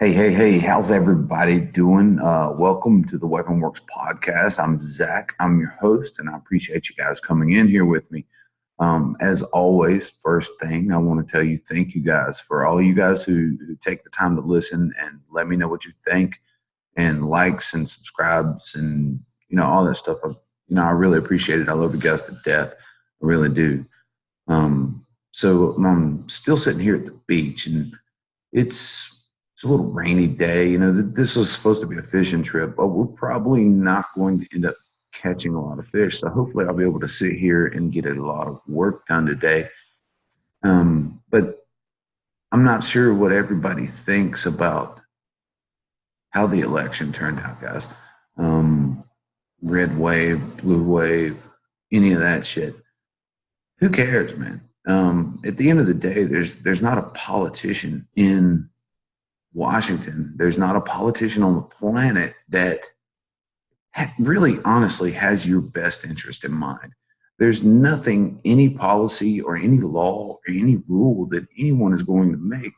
Hey, how's everybody doing? Welcome to the Weapon Works podcast. I'm Zach. I'm your host, and I appreciate you guys coming in here with me. As always, first thing I want to tell you, thank you guys for all you guys who take the time to listen and let me know what you think and likes and subscribes and, all that stuff. I really appreciate it. I love you guys to death. I really do. So I'm still sitting here at the beach and it's a little rainy day. This was supposed to be a fishing trip, but we're probably not going to end up catching a lot of fish. So hopefully I'll be able to sit here and get a lot of work done today. But I'm not sure what everybody thinks about how the election turned out, guys. Red wave, blue wave, any of that shit. Who cares, man? At the end of the day, there's not a politician in Washington. There's not a politician on the planet that really honestly has your best interest in mind. There's nothing, any policy or any law or any rule that anyone is going to make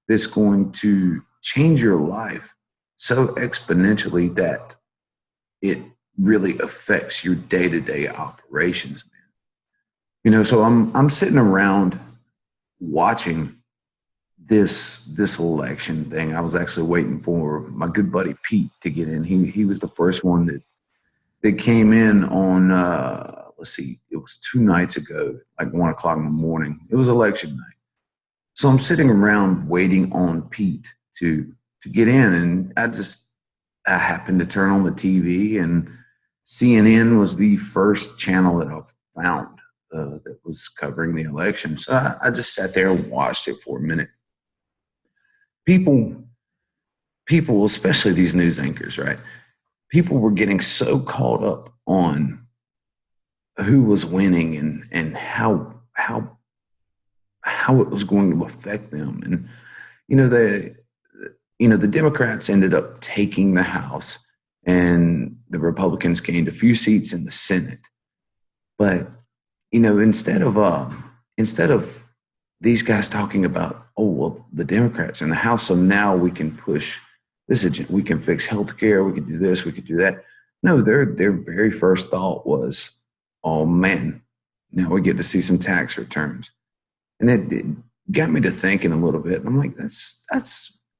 that's going to change your life so exponentially that it really affects your day-to-day operations, man. So I'm sitting around watching this election thing. I was actually waiting for my good buddy Pete to get in. He was the first one that came in on let's see, it was 2 nights ago, like 1 o'clock in the morning. It was election night. So I'm sitting around waiting on Pete to get in, and I happened to turn on the TV, and CNN was the first channel that I found that was covering the election. So I just sat there and watched it for a minute. People, especially these news anchors, right? People were getting so caught up on who was winning and how it was going to affect them. And the Democrats ended up taking the House, and the Republicans gained a few seats in the Senate. But instead of these guys talking about, oh, well, the Democrats in the House, so now we can push this agenda, we can fix healthcare, we can do this, we could do that. No, their very first thought was, oh man, now we get to see some tax returns. And it got me to thinking a little bit. And I'm like, that's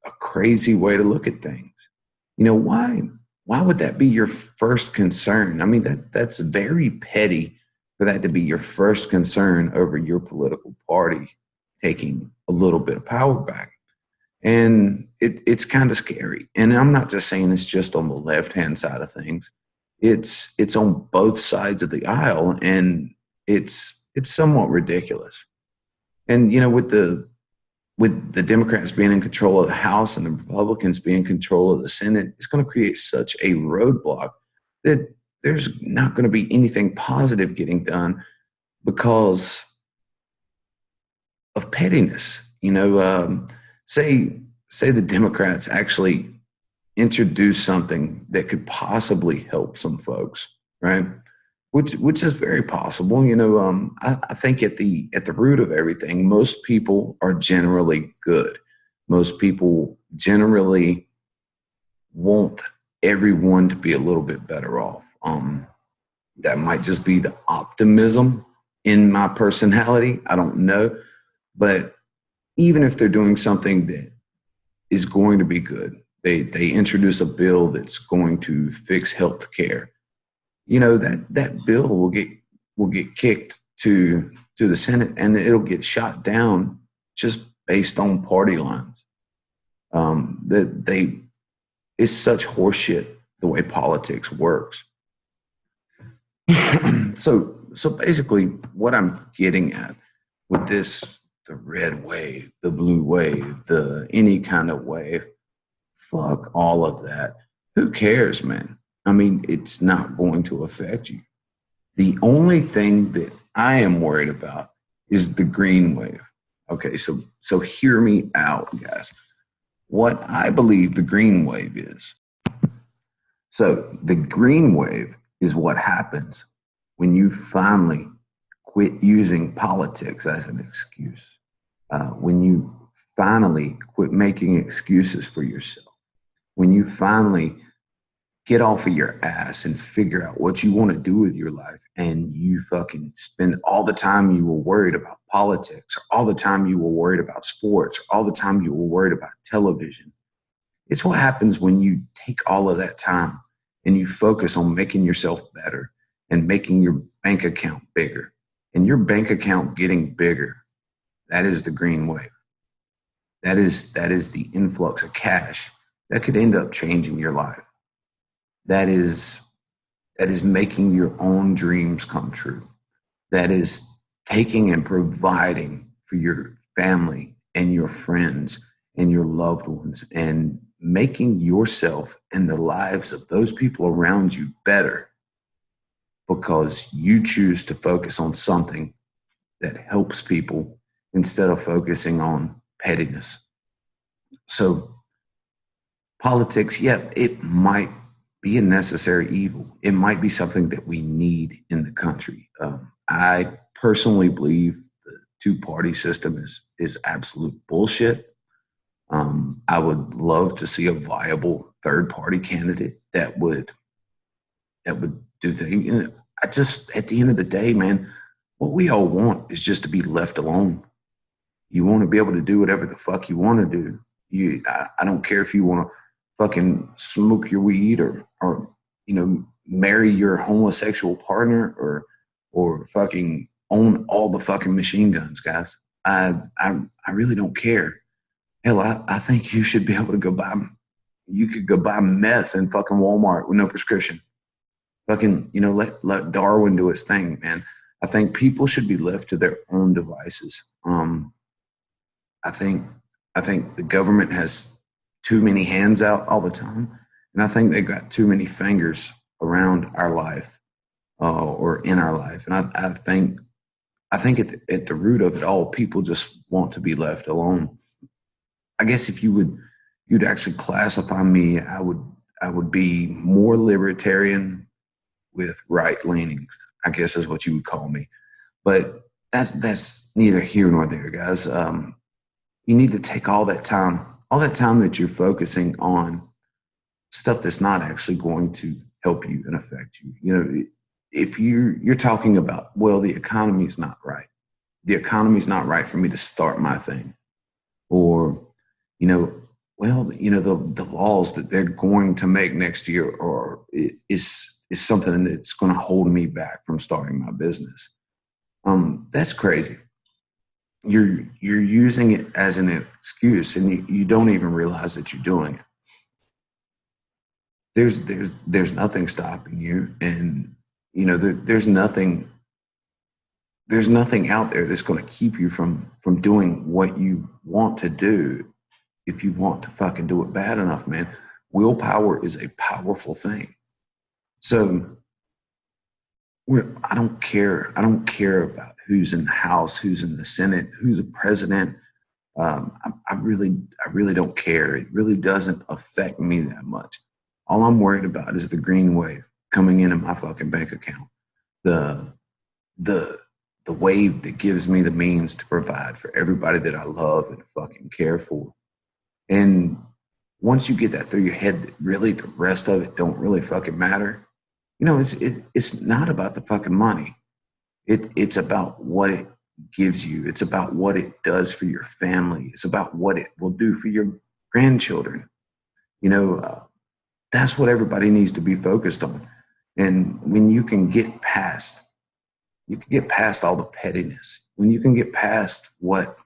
a crazy way to look at things. Why would that be your first concern? I mean, that's very petty for that to be your first concern over your political party taking a little bit of power back. And it's kind of scary. And I'm not just saying it's just on the left-hand side of things. It's on both sides of the aisle, and it's somewhat ridiculous. And with the Democrats being in control of the House and the Republicans being in control of the Senate, it's going to create such a roadblock that there's not going to be anything positive getting done because of pettiness. Say the Democrats actually introduce something that could possibly help some folks, right? Which is very possible. I think at the root of everything, most people are generally good. Most people generally want everyone to be a little bit better off. That might just be the optimism in my personality. I don't know. But even if they're doing something that is going to be good, they introduce a bill that's going to fix health care, that bill will get kicked to the Senate, and it'll get shot down just based on party lines. It's such horseshit the way politics works. So basically, what I'm getting at with this, the red wave, the blue wave, the any kind of wave, fuck all of that. Who cares, man? I mean, it's not going to affect you. The only thing that I am worried about is the green wave. Okay, so hear me out, guys. What I believe the green wave is. So the green wave is what happens when you finally quit using politics as an excuse. When you finally quit making excuses for yourself, when you finally get off of your ass and figure out what you want to do with your life, and you fucking spend all the time you were worried about politics, or all the time you were worried about sports, or all the time you were worried about television. It's what happens when you take all of that time and you focus on making yourself better and making your bank account bigger. And your bank account getting bigger, that is the green wave. That is the influx of cash that could end up changing your life. That is making your own dreams come true. That is taking and providing for your family and your friends and your loved ones, and making yourself and the lives of those people around you better, because you choose to focus on something that helps people instead of focusing on pettiness. So politics, yeah, it might be a necessary evil. It might be something that we need in the country. I personally believe the two-party system is absolute bullshit. I would love to see a viable third-party candidate that would do things. You know, I just, at the end of the day, man, what we all want is just to be left alone. You want to be able to do whatever the fuck you want to do. I don't care if you want to fucking smoke your weed, or marry your homosexual partner, or fucking own all the fucking machine guns, guys. I really don't care. Hell, I think you should be able to you could go buy meth in fucking Walmart with no prescription. Fucking, let Darwin do its thing, man. I think people should be left to their own devices. I think the government has too many hands out all the time, and I think they got too many fingers around our life, or in our life. And I think at the root of it all, people just want to be left alone. I guess if you'd actually classify me, I would be more libertarian with right leanings, I guess is what you would call me. But that's neither here nor there, guys. You need to take all that time that you're focusing on stuff that's not actually going to help you and affect you. If you're talking about, well, the economy is not right. The economy is not right for me to start my thing. Or, the laws that they're going to make next year is something that's going to hold me back from starting my business. That's crazy. You're using it as an excuse, and you don't even realize that you're doing it. There's nothing stopping you, and there's nothing out there that's going to keep you from doing what you want to do, if you want to fucking do it bad enough, man. Willpower is a powerful thing. So I don't care. I don't care about who's in the House, who's in the Senate, who's the president. I really don't care. It really doesn't affect me that much. All I'm worried about is the green wave coming into my fucking bank account. The wave that gives me the means to provide for everybody that I love and fucking care for. And once you get that through your head, that really the rest of it don't really fucking matter. It's not about the fucking money. It's about what it gives you. It's about what it does for your family. It's about what it will do for your grandchildren. That's what everybody needs to be focused on. And when you can get past all the pettiness, when you can get past what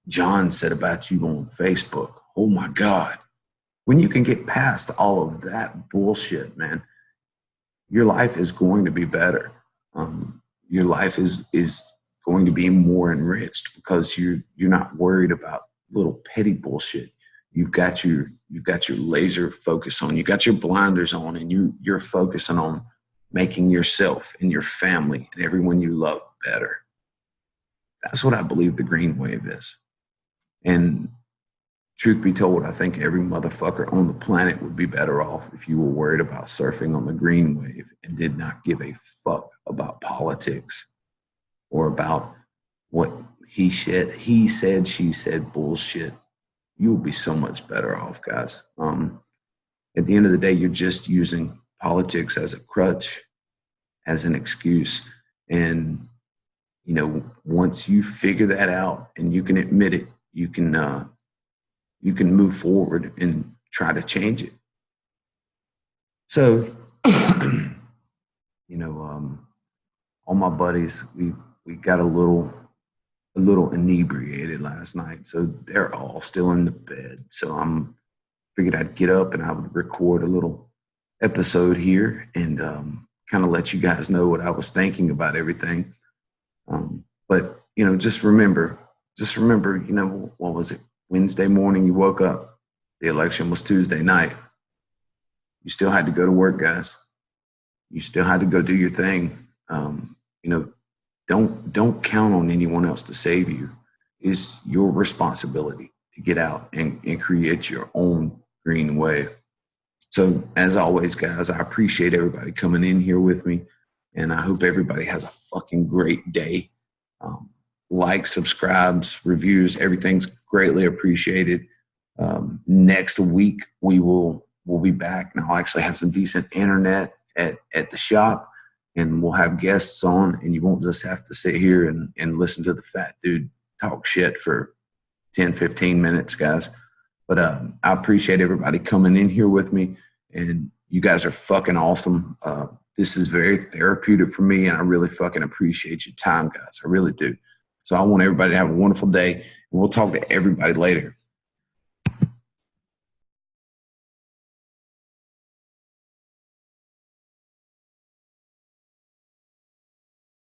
John said about you on Facebook, oh my God, when you can get past all of that bullshit, man, your life is going to be better. Your life is going to be more enriched, because you're not worried about little petty bullshit. You've got your laser focus on. You got your blinders on, and you're focusing on making yourself and your family and everyone you love better. That's what I believe the green wave is. And truth be told, I think every motherfucker on the planet would be better off if you were worried about surfing on the green wave and did not give a fuck about politics, or about what he said, she said bullshit, you'll be so much better off, guys. At the end of the day, you're just using politics as a crutch, as an excuse. And, once you figure that out and you can admit it, you can move forward and try to change it. So, all my buddies, we got a little inebriated last night, so they're all still in the bed. So I'm figured I'd get up and I would record a little episode here and kind of let you guys know what I was thinking about everything. But just remember, what was it? Wednesday morning, you woke up. The election was Tuesday night. You still had to go to work, guys. You still had to go do your thing. Don't count on anyone else to save you. It's your responsibility to get out and create your own green wave. So as always, guys, I appreciate everybody coming in here with me, and I hope everybody has a fucking great day. Likes, subscribes, reviews, everything's greatly appreciated. Next week we'll be back, and I'll actually have some decent internet at the shop, and we'll have guests on, and you won't just have to sit here and listen to the fat dude talk shit for 10, 15 minutes, guys. But I appreciate everybody coming in here with me, and you guys are fucking awesome. This is very therapeutic for me, and I really fucking appreciate your time, guys. I really do. So I want everybody to have a wonderful day, and we'll talk to everybody later.